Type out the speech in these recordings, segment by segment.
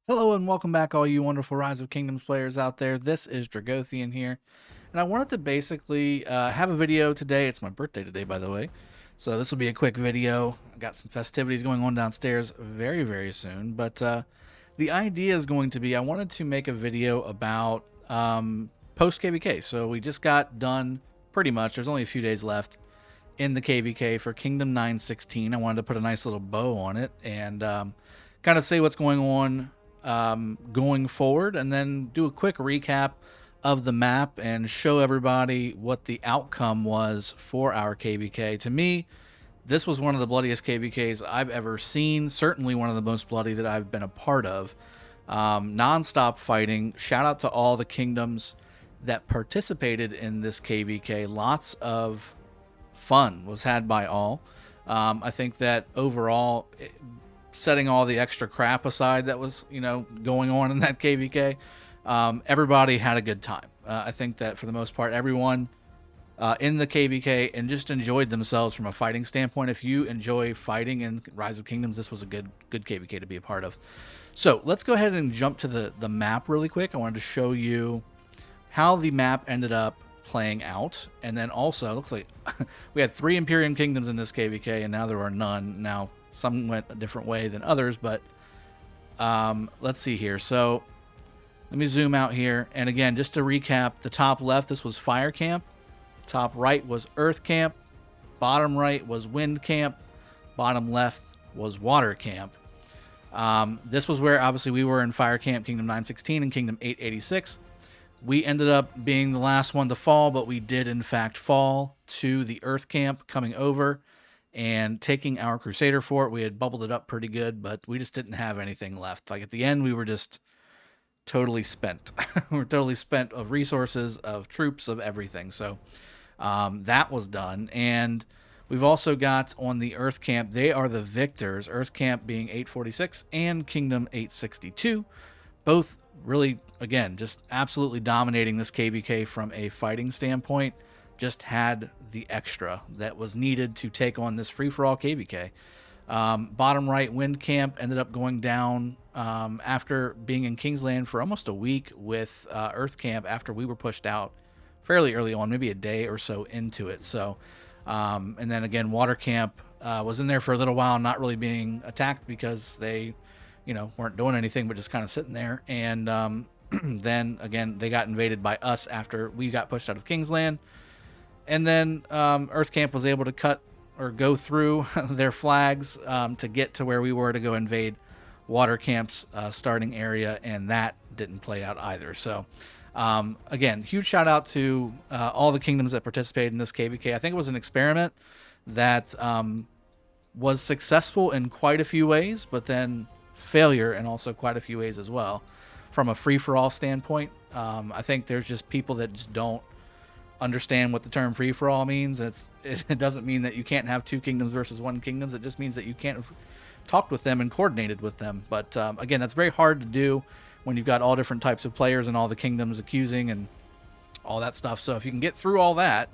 Hello and welcome back, all you wonderful Rise of Kingdoms players out there. This is Dragothien here, and I wanted to basically have a video today. It's my birthday today, by the way, so this will be a quick video. I got some festivities going on downstairs very, very soon, but the idea is going to be I wanted to make a video about post-KvK. So we just got done pretty much. There's only a few days left in the KvK for Kingdom 916. I wanted to put a nice little bow on it and kind of say what's going on going forward, and then do a quick recap of the map and show everybody what the outcome was for our KvK. To me, this was one of the bloodiest KvKs I've ever seen, certainly one of the most bloody that I've been a part of. Non-stop fighting. Shout out to all the kingdoms that participated in this KvK. Lots of fun was had by all. I think that overall, setting all the extra crap aside that was, going on in that KvK, everybody had a good time. I think that for the most part, everyone in the KvK and just enjoyed themselves from a fighting standpoint. If you enjoy fighting in Rise of Kingdoms, this was a good KvK to be a part of. So let's go ahead and jump to the map really quick. I wanted to show you how the map ended up playing out, and then also it looks like we had 3 Imperium Kingdoms in this KvK, and now there are none. Now some went a different way than others, but let's see here. So let me zoom out here, and again, just to recap, the top left, this was Fire Camp. Top right was Earth Camp. Bottom right was Wind Camp. Bottom left was Water Camp. This was where obviously we were in Fire Camp, Kingdom 916 and Kingdom 886. We ended up being the last one to fall, but we did in fact fall to the Earth Camp, coming over and taking our Crusader fort. We had bubbled it up pretty good, but we just didn't have anything left. Like at the end, we were just totally spent. We were totally spent of resources, of troops, of everything. So that was done. And we've also got on the Earth Camp, they are the victors, Earth Camp being 846 and Kingdom 862. Both really, again, just absolutely dominating this KvK from a fighting standpoint. Just had the extra that was needed to take on this free-for-all KvK. Bottom right, Wind Camp ended up going down after being in Kingsland for almost a week with Earth Camp after we were pushed out fairly early on, maybe a day or so into it. So, and then again, Water Camp was in there for a little while, not really being attacked because they, weren't doing anything but just kind of sitting there. And then again, they got invaded by us after we got pushed out of Kingsland. And then Earth Camp was able to cut or go through their flags to get to where we were to go invade Water Camp's starting area, and that didn't play out either. So again, huge shout out to all the kingdoms that participated in this KvK. I think it was an experiment that was successful in quite a few ways, but then failure in also quite a few ways as well. From a free-for-all standpoint, I think there's just people that just don't understand what the term free-for-all means. It doesn't mean that you can't have 2 kingdoms versus 1 kingdoms. It just means that you can't have talked with them and coordinated with them. But again, that's very hard to do when you've got all different types of players and all the kingdoms accusing and all that stuff. So if you can get through all that,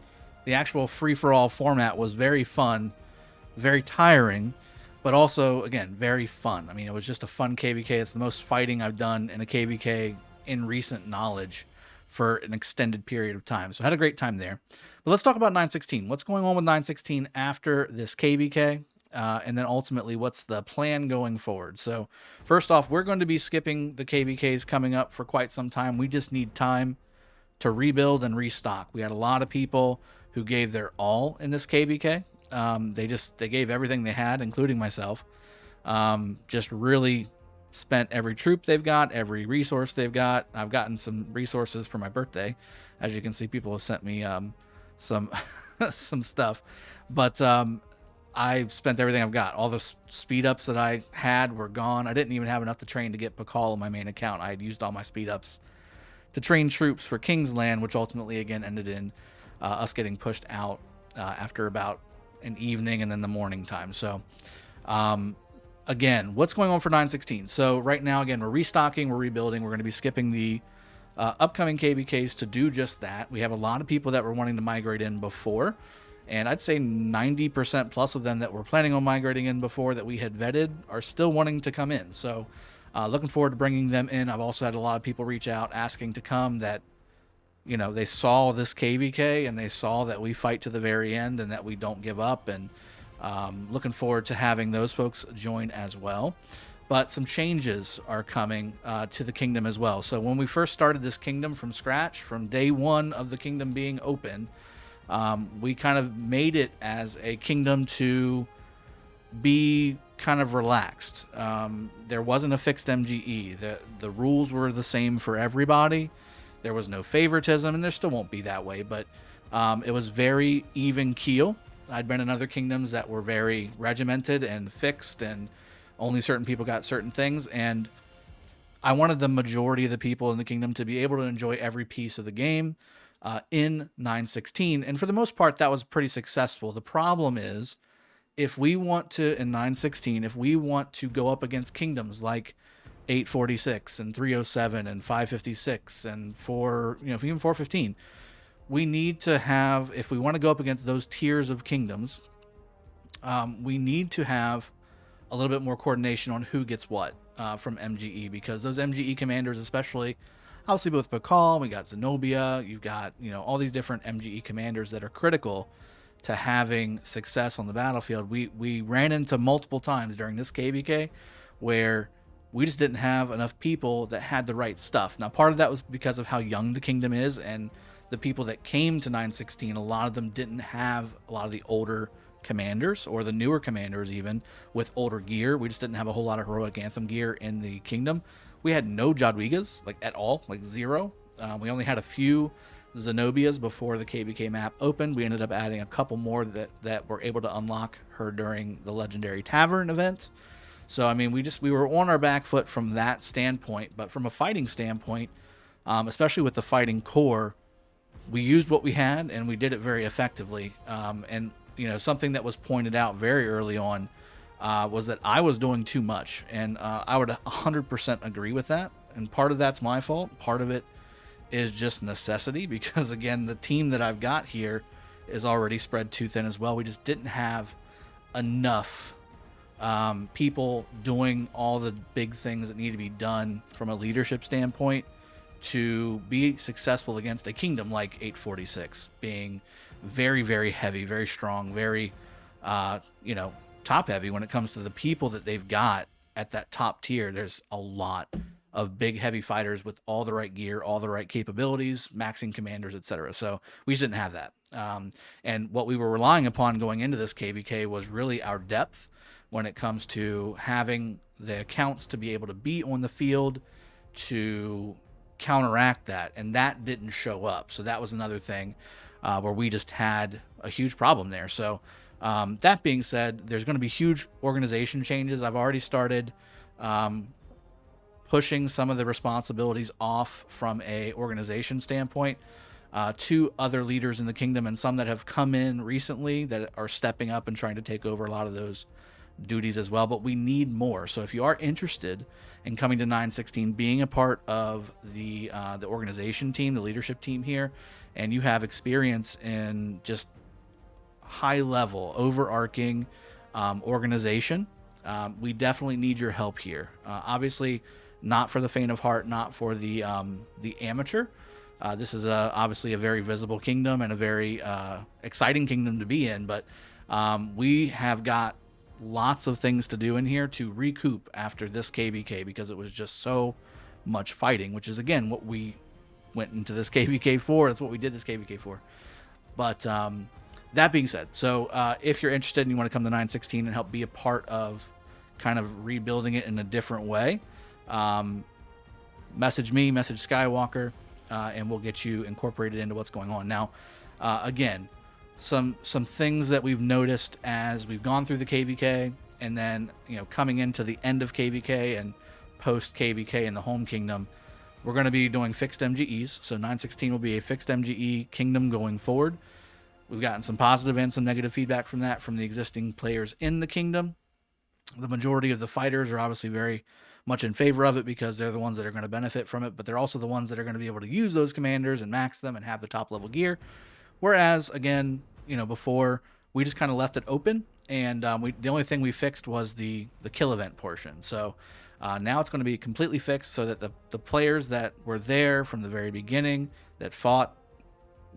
the actual free-for-all format was very fun, very tiring, but also, again, very fun. I mean, it was just a fun KvK. It's the most fighting I've done in a KvK in recent knowledge for an extended period of time. So I had a great time there. But let's talk about 916. What's going on with 916 after this KvK? And then ultimately, what's the plan going forward? So first off, we're going to be skipping the KvKs coming up for quite some time. We just need time to rebuild and restock. We had a lot of people who gave their all in this KvK. They gave everything they had, including myself. Just really spent every troop they've got, every resource they've got. I've gotten some resources for my birthday. As you can see, people have sent me some some stuff. But I spent everything I've got. All the speed ups that I had were gone. I didn't even have enough to train to get Pakal on my main account. I had used all my speed ups to train troops for Kingsland, which ultimately again ended in us getting pushed out after about an evening and then the morning time. So again, what's going on for 916? So right now, again, we're restocking, we're rebuilding. We're going to be skipping the upcoming KvKs to do just that. We have a lot of people that were wanting to migrate in before, and I'd say 90% plus of them that were planning on migrating in before that we had vetted are still wanting to come in. So Looking forward to bringing them in. I've also had a lot of people reach out asking to come that, you know, they saw this KvK and they saw that we fight to the very end and that we don't give up. And looking forward to having those folks join as well. But some changes are coming to the kingdom as well. So when we first started this kingdom from scratch, from day one of the kingdom being open, we kind of made it as a kingdom to be kind of relaxed. There wasn't a fixed MGE. The rules were the same for everybody. There was no favoritism, and there still won't be that way, but it was very even keel. I'd been in other kingdoms that were very regimented and fixed, and only certain people got certain things, and I wanted the majority of the people in the kingdom to be able to enjoy every piece of the game in 9.16, and for the most part, that was pretty successful. The problem is, if we want to, in 9.16, if we want to go up against kingdoms like 846 and 307 and 556 and even 415, we need to have, if we want to go up against those tiers of kingdoms, we need to have a little bit more coordination on who gets what from MGE, because those MGE commanders, especially, obviously with Pakal, we got Zenobia, you've got, all these different MGE commanders that are critical to having success on the battlefield. We ran into multiple times during this KvK where we just didn't have enough people that had the right stuff. Now, part of that was because of how young the kingdom is, and the people that came to 9.16, a lot of them didn't have a lot of the older commanders, or the newer commanders even, with older gear. We just didn't have a whole lot of heroic anthem gear in the kingdom. We had no Jadwigas, like at all, like zero. We only had a few Zenobias before the KvK map opened. We ended up adding a couple more that were able to unlock her during the Legendary Tavern event. So, I mean, we were on our back foot from that standpoint, but from a fighting standpoint, especially with the fighting core, we used what we had and we did it very effectively. And, something that was pointed out very early on was that I was doing too much, and I would 100% agree with that. And part of that's my fault. Part of it is just necessity, because again, the team that I've got here is already spread too thin as well. We just didn't have enough people doing all the big things that need to be done from a leadership standpoint to be successful against a kingdom like 846, being very, very heavy, very strong, very top heavy when it comes to the people that they've got at that top tier. There's a lot of big, heavy fighters with all the right gear, all the right capabilities, maxing commanders, etc. So we just didn't have that. And what we were relying upon going into this KvK was really our depth when it comes to having the accounts to be able to be on the field to counteract that. And that didn't show up. So that was another thing where we just had a huge problem there. So that being said, there's going to be huge organization changes. I've already started pushing some of the responsibilities off from a organization standpoint to other leaders in the kingdom, and some that have come in recently that are stepping up and trying to take over a lot of those duties as well. But we need more. So if you are interested in coming to 9.16, being a part of the organization team, the leadership team here, and you have experience in just high level overarching organization, we definitely need your help here. Obviously not for the faint of heart, not for the amateur. This is obviously a very visible kingdom and a very exciting kingdom to be in, but we have got lots of things to do in here to recoup after this KvK, because it was just so much fighting, which is again what we went into this KvK for. That's what we did this KvK for. But that being said, so if you're interested and you want to come to 9.16 and help be a part of kind of rebuilding it in a different way, message me, message Skywalker, and we'll get you incorporated into what's going on. Now, again, some things that we've noticed as we've gone through the KvK, and then coming into the end of KvK and post KvK in the home kingdom, we're going to be doing fixed MGEs. So 9.16 will be a fixed MGE kingdom going forward. We've gotten some positive and some negative feedback from that from the existing players in the kingdom. The majority of the fighters are obviously very much in favor of it, because they're the ones that are going to benefit from it, but they're also the ones that are going to be able to use those commanders and max them and have the top level gear. Whereas, again, before, we just kind of left it open, and the only thing we fixed was the kill event portion. So Now it's going to be completely fixed so that the players that were there from the very beginning, that fought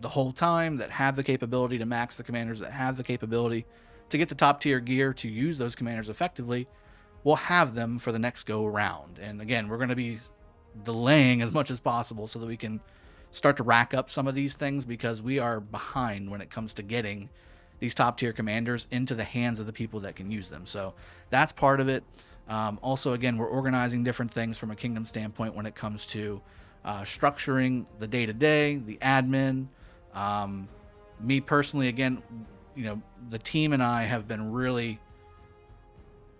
the whole time, that have the capability to max the commanders, that have the capability to get the top tier gear to use those commanders effectively, we'll have them for the next go around. And again, we're going to be delaying as much as possible so that we can start to rack up some of these things, because we are behind when it comes to getting these top tier commanders into the hands of the people that can use them. So that's part of it. Also, again, we're organizing different things from a kingdom standpoint when it comes to structuring the day-to-day, the admin. Me personally, again, the team and I have been really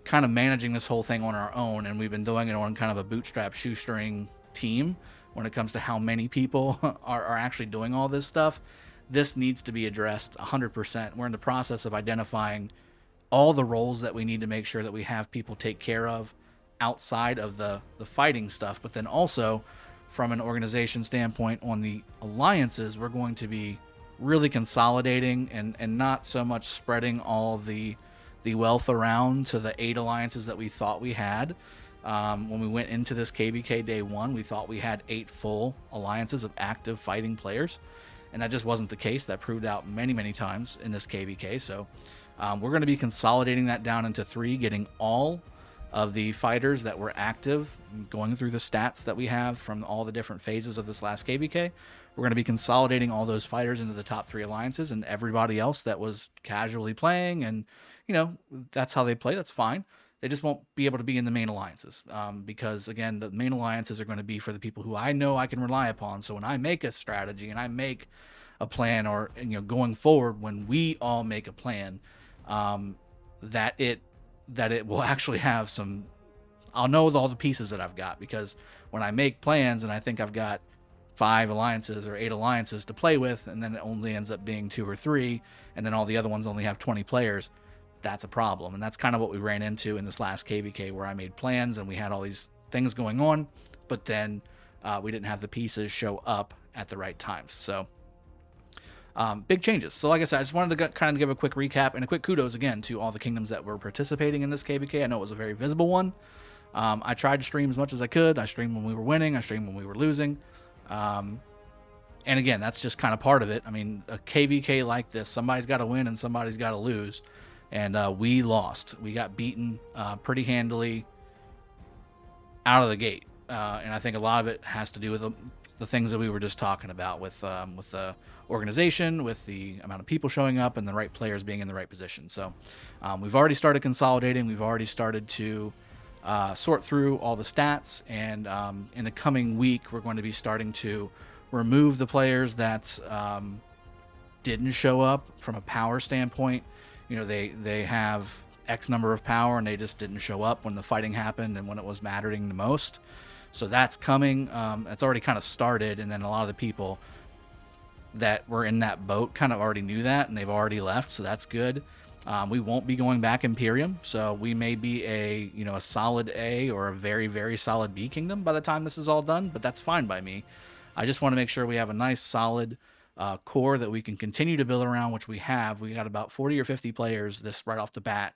kind of managing this whole thing on our own, and we've been doing it on kind of a bootstrap shoestring team when it comes to how many people are actually doing all this stuff. This needs to be addressed 100%. We're in the process of identifying all the roles that we need to make sure that we have people take care of outside of the fighting stuff. But then also from an organization standpoint on the alliances, we're going to be really consolidating and not so much spreading all the wealth around to the 8 alliances that we thought we had. When we went into this KvK day 1, we thought we had 8 full alliances of active fighting players, and that just wasn't the case. That proved out many times in this KvK. So we're going to be consolidating that down into 3, getting all of the fighters that were active, going through the stats that we have from all the different phases of this last KvK. We're going to be consolidating all those fighters into the top 3 alliances, and everybody else that was casually playing, and that's how they play, that's fine. They just won't be able to be in the main alliances, because again, the main alliances are going to be for the people who I know I can rely upon. So when I make a strategy and I make a plan, or going forward, when we all make a plan, that it will actually have some, I'll know all the pieces that I've got, because when I make plans and I think I've got 5 alliances or 8 alliances to play with, and then it only ends up being 2 or 3, and then all the other ones only have 20 players, that's a problem. And that's kind of what we ran into in this last KvK, where I made plans and we had all these things going on, but then we didn't have the pieces show up at the right times. So big changes. So like I said, I just wanted to kind of give a quick recap and a quick kudos again to all the kingdoms that were participating in this KvK. I know it was a very visible one. I tried to stream as much as I could. I streamed when we were winning. I streamed when we were losing. And again, that's just kind of part of it. I mean, a KvK like this, somebody's got to win and somebody's got to lose. And we lost. We got beaten pretty handily out of the gate. And I think a lot of it has to do with the things that we were just talking about with the organization, with the amount of people showing up, and the right players being in the right position. So we've already started consolidating. We've already started to sort through all the stats. And in the coming week, we're going to be starting to remove the players that didn't show up from a power standpoint. They have X number of power and they just didn't show up when the fighting happened and when it was mattering the most. So that's coming. It's already kind of started, and then a lot of the people that were in that boat kind of already knew that, and they've already left, so that's good. We won't be going back Imperium, so we may be a solid A or a very solid B kingdom by the time this is all done, but that's fine by me. I just want to make sure we have a nice solid core that we can continue to build around, which we have. We got about 40 or 50 players this right off the bat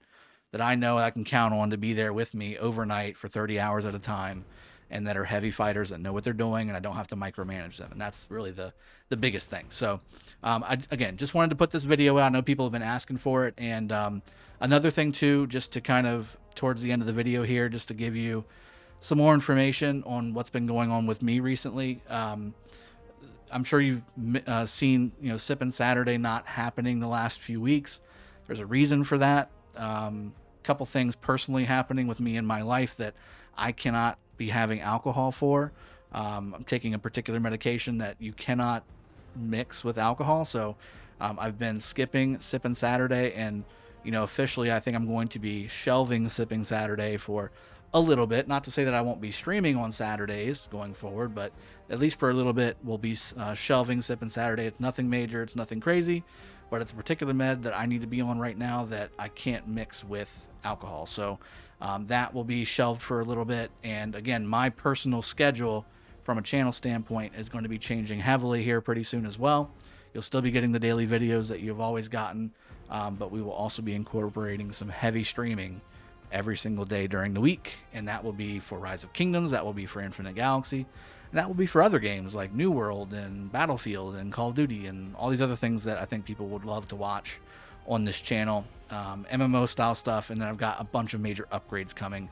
that I know I can count on to be there with me overnight for 30 hours at a time, and that are heavy fighters that know what they're doing, and I don't have to micromanage them. And that's really the biggest thing. So again, just wanted to put this video out. I know people have been asking for it. And another thing too, just to kind of towards the end of the video here, just to give you some more information on what's been going on with me recently. I'm sure you've seen, Sippin Saturday not happening the last few weeks. There's a reason for that. Couple things personally happening with me in my life that I cannot be having alcohol for. I'm taking a particular medication that you cannot mix with alcohol. So I've been skipping Sippin Saturday, and officially I think I'm going to be shelving Sipping Saturday for a little bit. Not to say that I won't be streaming on Saturdays going forward, but at least for a little bit we'll be shelving Sippin Saturday. It's nothing major, it's nothing crazy, but it's a particular med that I need to be on right now that I can't mix with alcohol. So that will be shelved for a little bit. And again, my personal schedule from a channel standpoint is going to be changing heavily here pretty soon as well. You'll still be getting the daily videos that you've always gotten, but we will also be incorporating some heavy streaming every single day during the week, and that will be for Rise of Kingdoms, that will be for Infinite Galaxy, and that will be for other games like New World and Battlefield and Call of Duty and all these other things that I think people would love to watch on this channel, MMO style stuff, and then I've got a bunch of major upgrades coming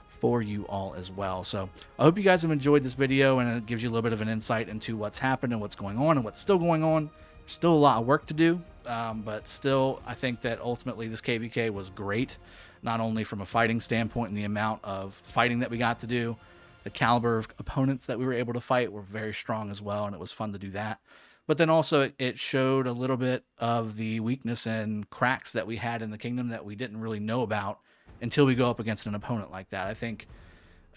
for you all as well. So I hope you guys have enjoyed this video, and it gives you a little bit of an insight into what's happened and what's going on and what's still going on. Still a lot of work to do, but still I think that ultimately this KvK was great, not only from a fighting standpoint and the amount of fighting that we got to do, the caliber of opponents that we were able to fight were very strong as well, and it was fun to do that. But then also it showed a little bit of the weakness and cracks that we had in the kingdom that we didn't really know about until we go up against an opponent like that. I think,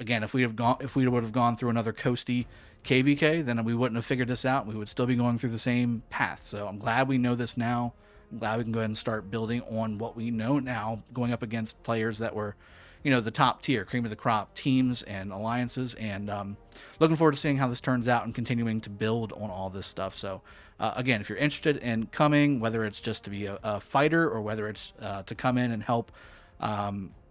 again, if we would have gone through another coasty KvK, then we wouldn't have figured this out. We would still be going through the same path. So I'm glad we know this now. I'm glad we can go ahead and start building on what we know now, going up against players that were, you know, the top tier, cream of the crop teams and alliances, and looking forward to seeing how this turns out and continuing to build on all this stuff. So again, if you're interested in coming, whether it's just to be a fighter or whether it's to come in and help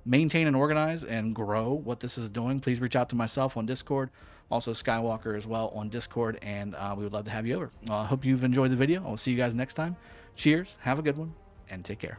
maintain and organize and grow what this is doing, please reach out to myself on Discord, also Skywalker as well on Discord, and we would love to have you over. I hope you've enjoyed the video. I'll see you guys next time. Cheers, have a good one, and take care.